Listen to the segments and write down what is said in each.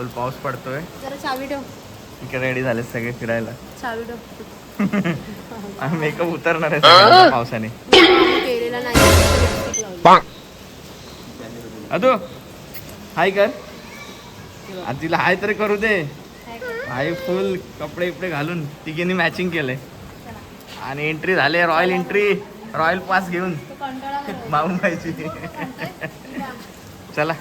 बोल पाऊस पडतोय. जरा चावी ठेव. इकडे रेडी झाले सगळे फिरायला. चावी ठेव. आम्ही मेकअप उतरणार आहे सगळ्यांचा पावसाने. केलेला नाही. अदो हाय कर. तिला हाय तरी करू दे. हाय फुल कपडे इपडे घालून तिघींनी मॅचिंग केलंय आणि एंट्री झाले. रॉयल एंट्री, रॉयल पास घेऊन बाबूबाईची. चला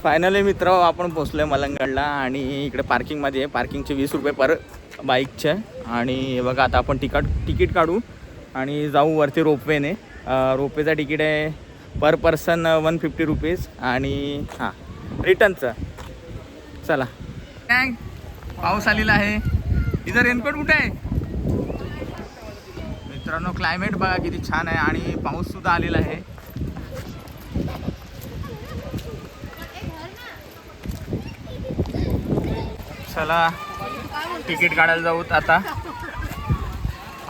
फायनली मित्र आपण पोचलोय मलंगडला आणि इकडे पार्किंगमध्ये आहे. पार्किंगचे 20 रुपये पर बाईकचे. आणि बघा आता आपण तिकीट काढू आणि जाऊ वरती रोपवेने. रोपवेचा तिकीट आहे पर पर्सन 150 रुपीज आणि हां रिटर्नचं. चला काय पाऊस आलेला आहे. इथं रेनकोट कुठे आहे मित्रांनो? क्लायमेट बघा किती छान आहे आणि पाऊससुद्धा आलेला आहे. चला तिकीट काढायला जाऊत आता.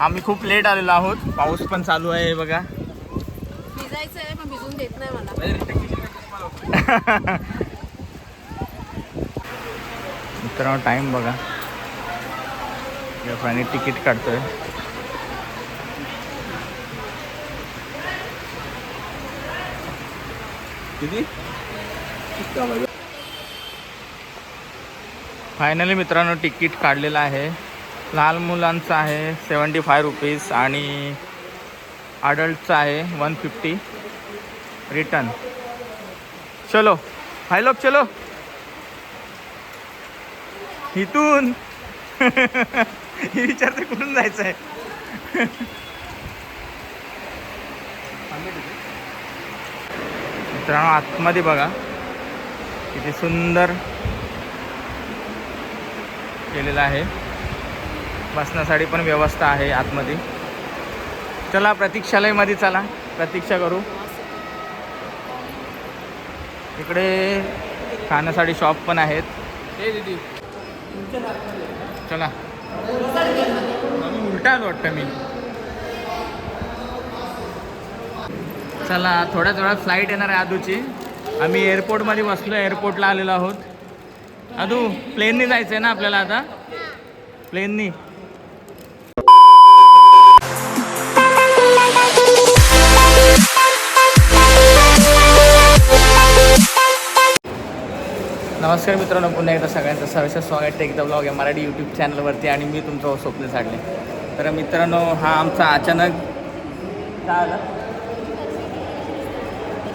आम्ही खूप लेट आलेलो आहोत. पाऊस पण चालू आहे बघा. भिजायचं आहे पण भिजून देत नाही मला. मित्रांनो टाइम बघा. आणि तिकीट काढतोय. किती? फायनली मित्रांनो तिकीट काढलेलं आहे. लहान मुलांचं आहे 75 रुपीज आणि अडल्टचं आहे 150. रिटर्न. चलो हाय लोक चलो इथून. ही विचारते कुठून जायचं आहे. मित्रांनो आतमध्ये बघा किती सुंदर केलेलं आहे. बसण्यासाठी पण व्यवस्था आहे आतमध्ये. चला प्रतीक्षालयमध्ये चला प्रतीक्षा करू. इकडे खाण्यासाठी शॉप पण आहेत. चला उलटा आलो वाटतं मी. चला थोड्याच वेळात फ्लाईट येणार आहे आदूची. आम्ही एअरपोर्टमध्ये बसलो. एअरपोर्टला आलेलो आहोत. आदू प्लेननी जायचं आहे ना आपल्याला आता? प्लेननी. नमस्कार मित्रांनो, पुन्हा एकदा सगळ्यांचं सहर्ष स्वागत आहे एकदा ब्लॉग आहे मराठी यूट्यूब चॅनलवरती आणि मी तुमचं स्वप्न साडले. तर मित्रांनो हा आमचा अचानक काय आला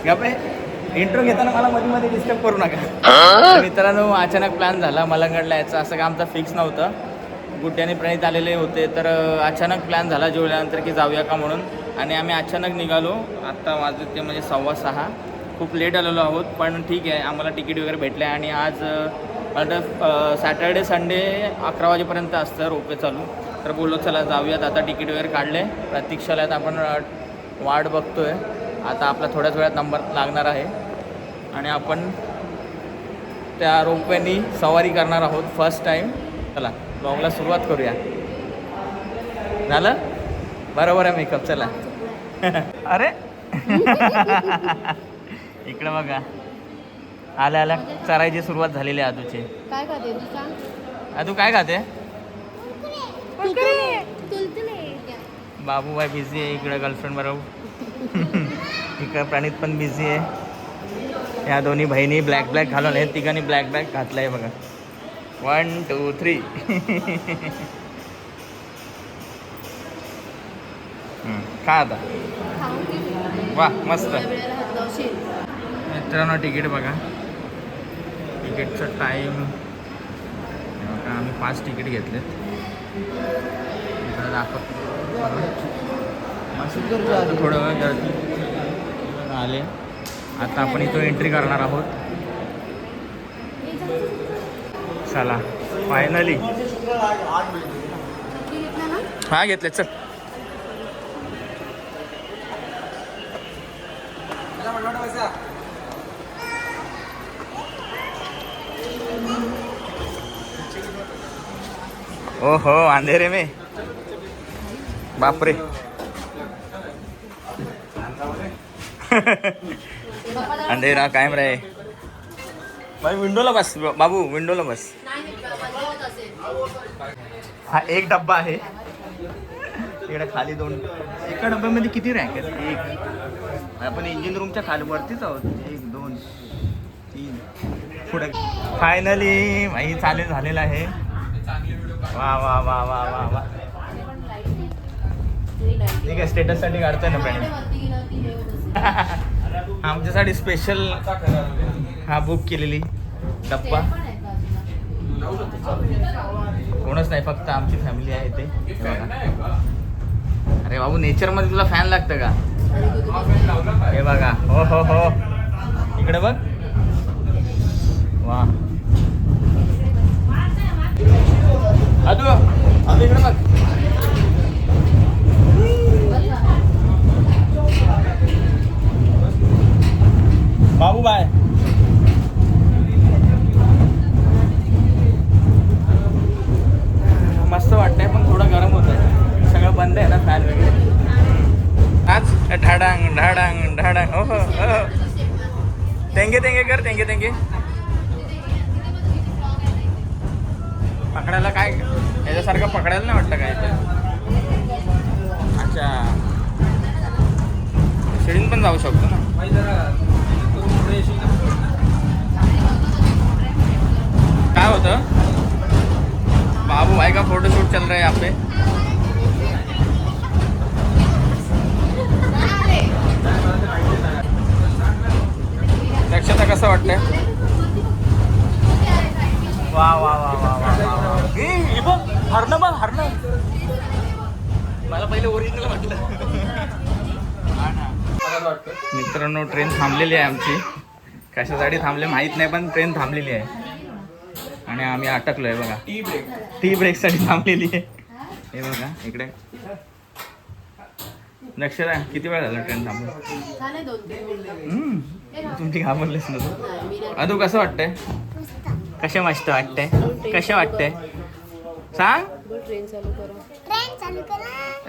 गप्पे इंट्रो घेताना मला मध्ये डिस्टर्ब करू नका. मित्रांनो अचानक प्लॅन झाला मलंगडला यायचं. असं का आमचं फिक्स नव्हतं. गुड्ड्याने प्रणित आलेले होते तर अचानक प्लॅन झाला जेवल्यानंतर की जाऊया का म्हणून. आणि आम्ही अचानक निघालो. आत्ता वाजत ते म्हणजे 6:15. खूप लेट आलेलो आहोत पण ठीक आहे. आम्हाला तिकीट वगैरे भेटले आणि आज सॅटर्डे संडे 11 वाजेपर्यंत असतं रोपवे चालू. तर बोललो चला जाऊयात. आता तिकीट वगैरे काढले. प्रतीक्षालयात आपण वाट बघतोय. आता आपला थोड्याच वेळात नंबर लागणार आहे आणि आपण त्या रोपवेनी सवारी करणार आहोत फर्स्ट टाईम. चला ब्लॉगला सुरुवात करूया. झालं बरोबर आहे मेकअप. चला अरे इकडं बघा आल्या आल्या चरायची सुरुवात झालेली आहे आदूची. काय खाते तू सांग? आदू काय खाते? तुलतुले. बाबूबाई बिझी आहे इकडं गर्लफ्रेंड बरोबर. इकडं प्रणित पण बिझी आहे. या दोन्ही बहिणी ब्लॅक घालून आहेत. तिघांनी ब्लॅक घातलं आहे बघा. 1 2 3. खा आता. वा मस्त. मित्रांनो तिकीट बघा. तिकीटचा टाईम आता आम्ही 5 तिकीट घेतलेत. इकडे दाखव थोडं वेळ गर्दी आले. आता आपण इथं एंट्री करणार आहोत. चला फायनली हा घेतले. चल ओहो अंधेरे में बापरे. अंधेरा कायम रहे भाई. विंडोला बस बाबू, विंडोला बस. हा एक डब्बा आहे. इकडे खाली 2. एका डब्यामध्ये किती रॅक आहेत? एक. आपण इंजिन रूमच्या खाली वरतीच आहोत. 1 2 3 पुढे. फायनली भाई चालू झालेला आहे. वा वा वा वा वा वा. ठीक आहे, स्टेटस साठी काढतोय ना प्रणित. आमच्यासाठी स्पेशल हा बुक केलेली डब्बा. कोणच नाही, फक्त आमची फॅमिली आहे ते. अरे बाबू, नेचर मध्ये तुला फॅन लागतं का? हे बघा. हो हो हो, इकडे बघ. वा अदू अदू इकडे बघ. बाबू बाय. मस्त वाटतंय पण थोडं गरम होत आहे. सगळं बंद आहे ना, फॅन वगैरे. आज ढाडांग ढाडांग ढाडांग. हो हो हो. तेंगे तेंगे कर, तेंगे तेंगे. पकडायला काय याच्यासारखं पकडायला नाही वाटतं काय ते. अच्छा, शिडीन पण जाऊ शकतो ना. काय होतं बाबू भाई का फोटोशूट चल रहा है यहाँ पे. दक्षता कसं वाटतंय? वा वा वा वा वा. हरणं बघ, हरणं. मला पहिले ओरिजिनल वाटलं. मित्रांनो, ट्रेन थांबलेली आहे आमची. कशासाठी थांबले माहीत नाही, पण ट्रेन थांबलेली आहे आणि आम्ही अटकलोय बघा. टी ब्रेक साठी थांबलेली आहे. हे बघा इकडे. नक्षरा किती वेळ झाला ट्रेन थांबून? तुमची घाबरलीस ना तू. अदू कसं वाटतंय? कसे मस्त वाटतंय? कसे वाटतंय सांग.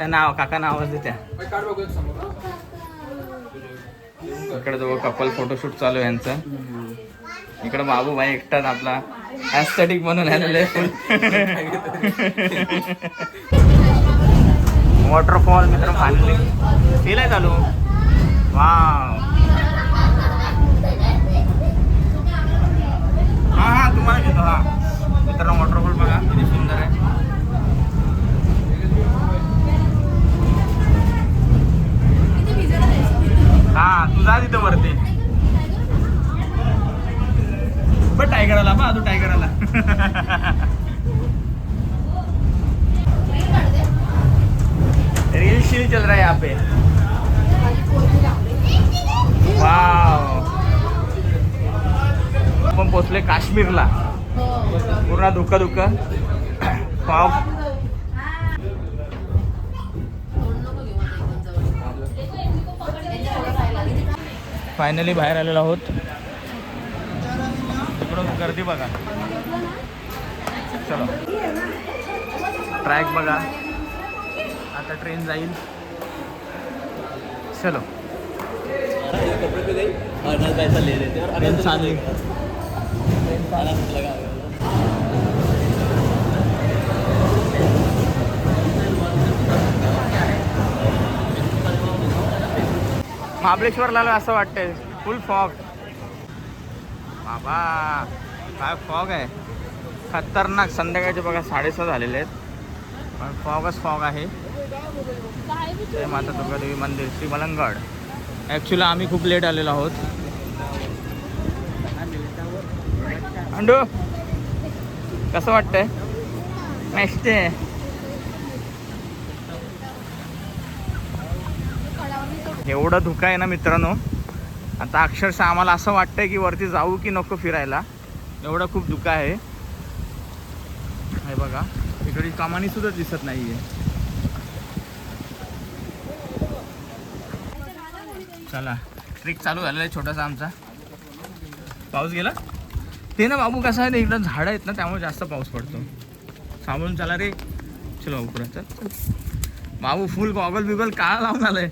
नाव काका नावच देत्या. इकडे जो कपल फोटोशूट चालू आहे यांचं. इकडे बाबू भाई एकटाच आपला ॲस्थेटिक बनवून आलेलं आहे फुल. वॉटरफॉल मित्र फायनली फील आहे चालू. वाव. हा हा तुम्हाला घेतो. हा मित्रांनो, वॉटरफॉल बघा किती सुंदर आहे. हा तुझा तिथं वरती. पण टायगर आला बा. तू टायगर आला. रील शील चल रहा है यहाँ पे. वाव. आपण पोचले काश्मीरला. पूर्ण धुकं धुकं. पाव. फायनली बाहेर आलेलो आहोत. इकडून गर्दी बघा. चलो ट्रॅक बघा. आता ट्रेन जाईल. चलो. पैसा ले लेते और ट्रेन चालू. महाबळेश्वरला असं वाटतंय फुल फॉग. बाबा काय फॉग आहे, खतरनाक. संध्याकाळचे बघा 6:30 झालेले आहेत पण फॉगच फॉग आहे. जय माता दुर्गादेवी मंदिर श्री मलंगड. ॲक्च्युली आम्ही खूप लेट आलेलो आहोत. अंडू कसं वाटतंय? मस्त आहे. एवढा धुका आहे ना मित्रांनो, आता अक्षरशः आम्हाला असं वाटतंय की वरती जाऊ की नको फिरायला, एवढा खूप धुका आहे. हे बघा इकडे कमानी सुद्धा दिसत नाहीये. चला ट्रिक चालू झालेला आहे छोटासा आमचा. पाऊस गेला ते ना बाबू, कसं आहे ना इकडं झाडं आहेत ना त्यामुळे जास्त पाऊस पडतो. सांभाळून चला रे. चलो उपरा चल. बाबू फुल गॉगल बिगल काळा लावून आलाय.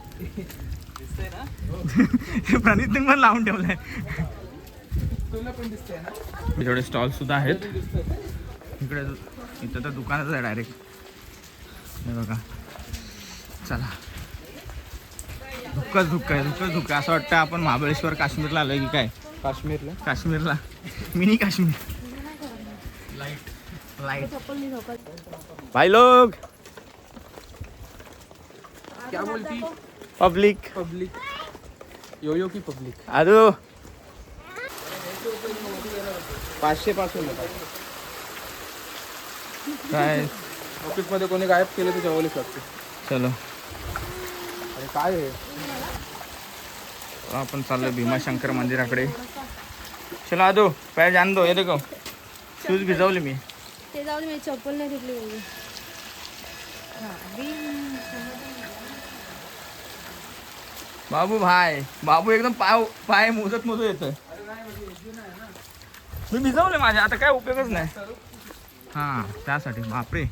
प्रणितने पण लावून ठेवलंय. थोडे स्टॉल सुद्धा आहेत इकडे. इथं तर दुकानच आहे डायरेक्ट. हे बघा चला. धुक्कच धुक्क आहे. असं वाटतं आपण महाबळेश्वर काश्मीरला आलोय की काय. काश्मीरला मिनी काश्मीर. लाईट भाई लोग क्या बोलती? पब्लिक योयो की पब्लिक. आदू 500 पासून काय ऑफिस मध्ये कोणी गायब केलं तर जेवलीच लागते. चलो अरे काय आहे? आपण चाललोय भीमाशंकर मंदिराकडे. चलो आदू पैर जान दो. ये देखो शूज भिजवले मी. ते जाऊ दे, मी चप्पल नाही घेतली पाहिजे. बाबू बाबू एकदम पाय मोजत येतोय. मी भिजवले माझ्या, आता काय उपयोगच नाही. हां त्यासाठी बापरे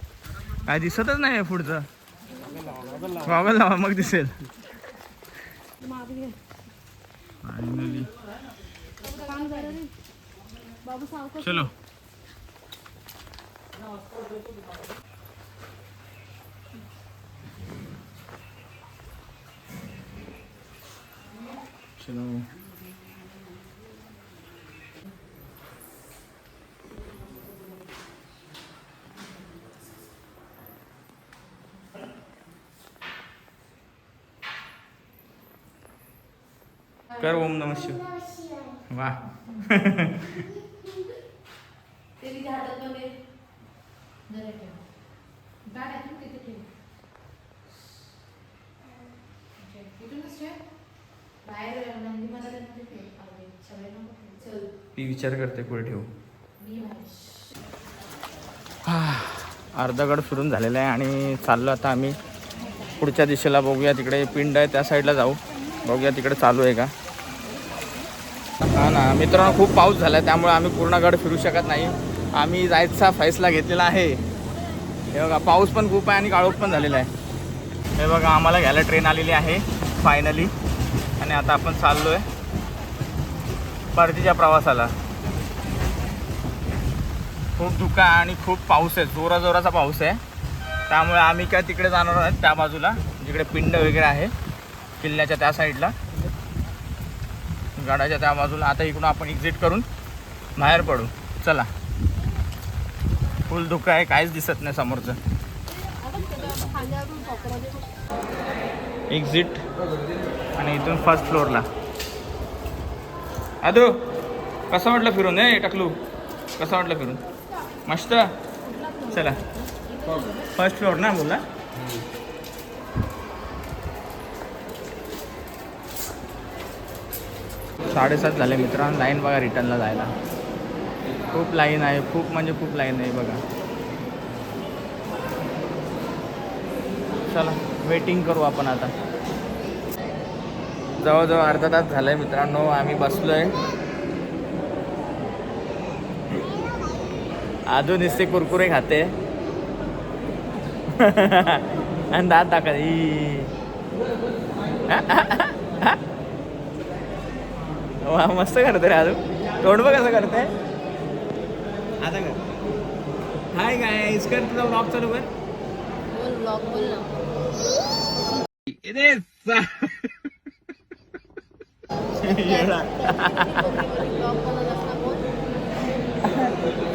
काय दिसतच नाही पुढचं. गॉगल लावा मग दिसेल. फायनली चलो. चलो कर ओम नमः शिवाय. वाह ती विचार करते पुढे ठेवू. अर्धा गड फिरून झालेला आहे आणि चाललो आता आम्ही पुढच्या दिशेला. बघूया तिकडे पिंड आहे त्या साईडला जाऊ. बघूया तिकडे चालू आहे का. हा ना मित्रांनो, खूप पाऊस झाला आहे त्यामुळे आम्ही पूर्ण गड फिरू शकत नाही. आम्ही जायचा फैसला घेतलेला आहे. हे बघा पाऊस पण खूप आहे आणि काळोख पण झालेला आहे. हे बघा आम्हाला घ्यायला ट्रेन आलेली आहे फायनली. आणि आता आपण चाललो आहे परतीच्या प्रवासाला. खूप धुका आणि खूप पाऊस आहे, जोराचा पाऊस आहे. त्यामुळे आम्ही काय तिकडे जाणार आहोत त्या बाजूला जिकडे पिंड वगैरे आहे किल्ल्याच्या त्या साईडला, गडाच्या त्या बाजूला. आता इकडून आपण एक्झिट करून बाहेर पडू. चला. फुल धुका आहे, काहीच दिसत नाही समोरचं. एक्झिट आणि इथून फर्स्ट फ्लोअरला. आदू कसं वाटलं फिरून? टाकलू कसं वाटलं फिरून? मस्त. चला फर्स्ट फ्लोअर ना बोला. साडेसात झाले मित्रांनो. लाईन बघा रिटर्नला जायला. खूप लाईन आहे, खूप म्हणजे खूप लाईन आहे बघा. चला वेटिंग करू आपण आता. जवळजवळ अर्धा तास झाला आहे मित्रांनो आम्ही बसलो आहे. आजू नुसते कुरकुरे खाते आणि दात दाखवते. वा मस्त करते रे आजू. तोंड बघ कसं करते. आता कर. हाय काय इसकर तुझा ब्लॉग चालू कर. बोल ब्लॉग बोल ना.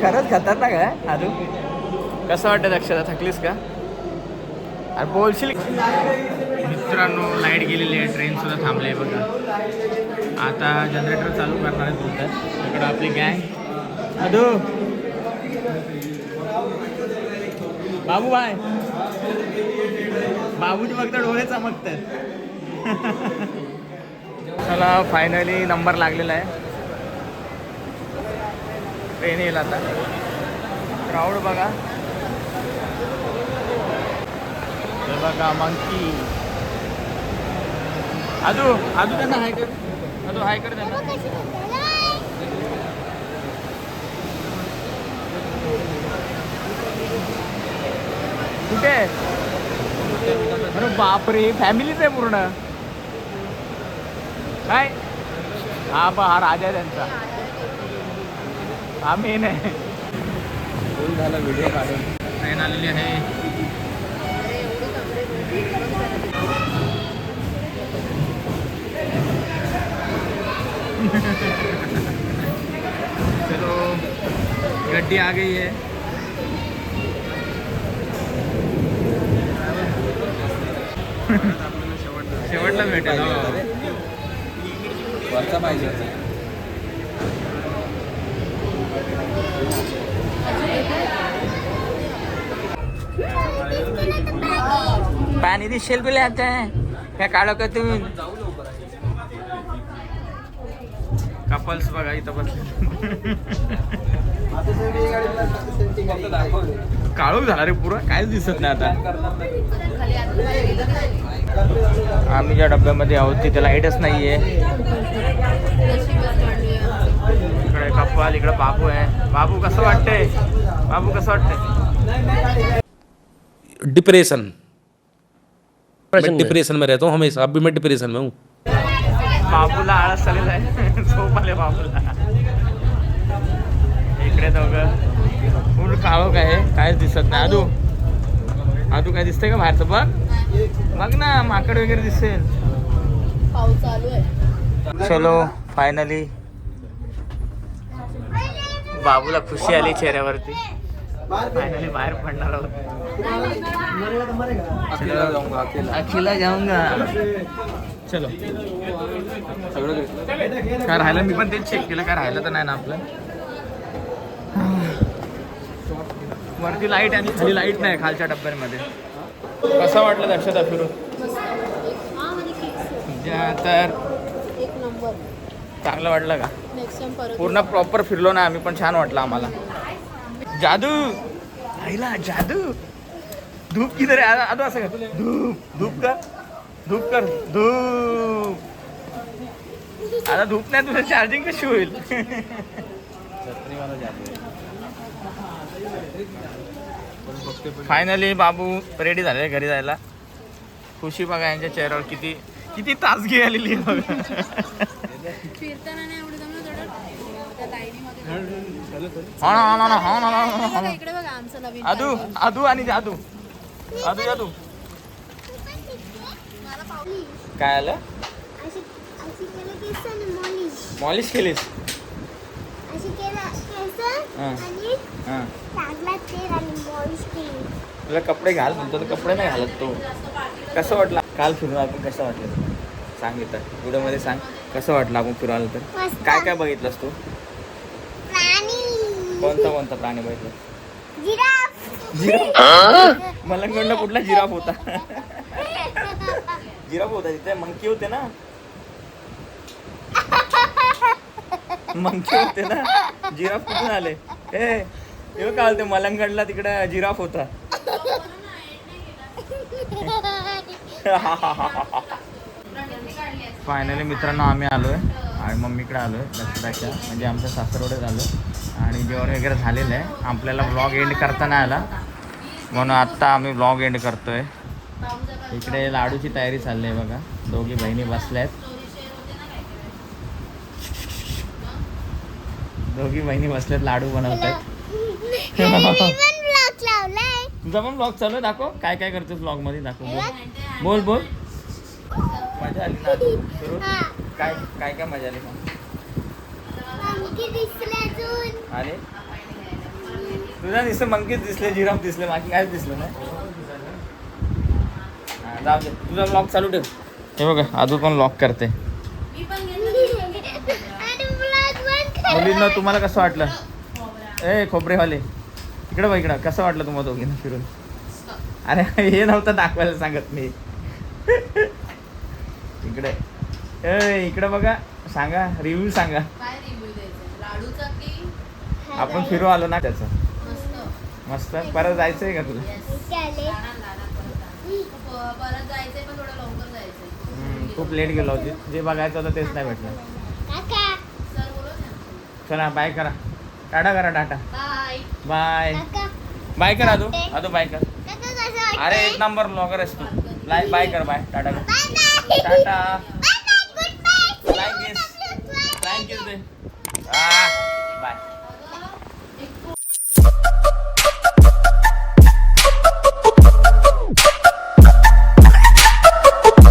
खरंच खतरनाक आहे आजू. कसं वाटतं अक्षता? थकलीस का? अरे बोलशील. मित्रांनो लाईट गेलेली आहे, ट्रेन सुद्धा थांबली आहे बघा. आता जनरेटर चालू करणार आहे बोलतात. इकडं आपली गँग. अदू बाबू बाय. बाबूची फक्त डोळे चमकतात. चला फायनली नंबर लागलेला आहे. ट्रेन येईल आता. क्राऊड बघा. हे बघा मंकी. आजू त्यांना हाय कर. आजू हाय कर त्यांना. कुठे? अरे बापरे, फॅमिलीच आहे पूर्ण. काय हा राजा आहे त्यांचा. हा मेन आहे. झाला व्हिडिओ काढून. ट्रेन आलेली आहे. चलो गड्डी आ गई है. शेवटला भेटेल. वरचा पाहिजे. पाणी दिसेल तुला आता. काय काढ का तुम्ही. कपल्स बघा इथं बसले. काळोख झाला रे पुरा. काहीच दिसत नाही आता. आम्ही ज्या डब्यामध्ये आहोत तिथे लाईटच नाहीये. इकडे कपाल, इकडे बाबू आहे. बाबू कसं वाटतंय? बाबू कसं वाटतंय? डिप्रेशन. मैं डिप्रेशन में रहता हूँ हमेशा. अभी मैं डिप्रेशन में हूँ. बाबूला आळस आलेला आहे. झोप आले बाबूला. इकडे दोघं फुल काळोख आहे. काहीच दिसत नाही. आदू काय दिसतंय का बाहेरचं? बघ ना, माकड वगैरे दिसेल. पाऊस चालू आहे. चलो फायनली बाबूला खुशी आली चेहऱ्यावरती. फायनली बाहेर पडणार आहोत. अखिला जाऊंगा. चलो. काय राहिलं? मी पण तेच चेक केलं. काय राहिलं तर नाही ना आपलं. वरती लाईट आणि खाली लाईट नाही खालच्या डब्यांमध्ये. कसं वाटलं दक्षता फिरून? तर एक नंबर. चांगलं वाटलं का? नेक्स्ट टाइम परत. पूर्ण प्रॉपर फिरलो ना आम्ही, पण छान वाटलं आम्हाला. जादू आईला जादू. धूप किधर आहे? आदू असं कर. धूप कर. धूप कर. धूप. आता धूप नाही तुझं चार्जिंग कशी होईल? फायनली बाबू रेडी झाले घरी जायला. खुशी बघा यांच्या चेहऱ्यावर. किती किती ताजगी आलेली आहे बघा. फिरताना नाही एवढं जमलं थोडं त्या लाईनीमध्ये. इकडे बघा आमचं नवीन. आदू आणि जादू. जादू काय आलं? मॉलिश केलीस? तुला कपडे घाल म्हणतो तर कपडे नाही घालत तो. कसं वाटलं काल फिरून आपण? कसं वाटलं सांग इथं व्हिडिओमध्ये सांग. कसं वाटलं आपण फिरून आलं तर? काय काय बघितलंस तू? कोणता प्राणी बघितलं? जिराफ. मलंगडला कुठला जिराफ होता? जिराफ होता तिथे. मंकी होते ना. मंकी होते ना. जिराफ कुठून आले? हे काय ते मलंगडला तिकडे जिराफ होता. फायनली मित्रांनो आम्ही आलोय आणि मम्मीकडे आलोय. दक्षताच्या म्हणजे आमच्या सासरवडे झालो आणि जेवण वगैरे झालेलं आहे. आपल्याला व्लॉग एंड करता नाही आला म्हणून आत्ता आम्ही व्लॉग एंड करतोय. इकडे लाडूची तयारी चालली आहे बघा. दोघी बहिणी बसल्या आहेत. दोघी बहिणी बसल्यात लाडू बनवत आहेत. तुझा पण ब्लॉग चालू आहे. दाखव काय काय करतोस ब्लॉग मध्ये. दाखव. बोल बोल. मजा आली ना? काय काय काय मजा आली का? आणि तुझा नुसतं मंकीच दिसले, जिराफ दिसले, बाकी काहीच दिसलं नाही. जाऊ दे, तुझा ब्लॉग चालू ठेव. हे बघा आजू पण ब्लॉग करते. मुलींना तुम्हाला कसं वाटलं? खोबरेवाले इकडं बघ. इकडं कसं वाटलं तुम्हाला दोघींना फिरून? अरे हे नव्हतं दाखवायला सांगत मी. इकडे इकडे बघा, सांगा रिव्ह्यू सांगा. काय रिव्ह्यू द्यायचा लाडूचा की आपण फिरू आलो ना त्याचं. मस्त मस्त. परत जायचंय का तुला? परत जायचंय पण थोडं लवकर जायचंय. खूप लेट गेलो होती. जे बघायचं होतं तेच नाही भेटलं. सर बोलत ना. चला बाय करा. टाटा करा. Tata bye. बाय बाय कर. आदू बाय कर. अरे एक नंबर ब्लॉगर आहेस तू. बाय कर. बाय टाटा कर. टाटा. लाईक दिस. थँक्यू दे.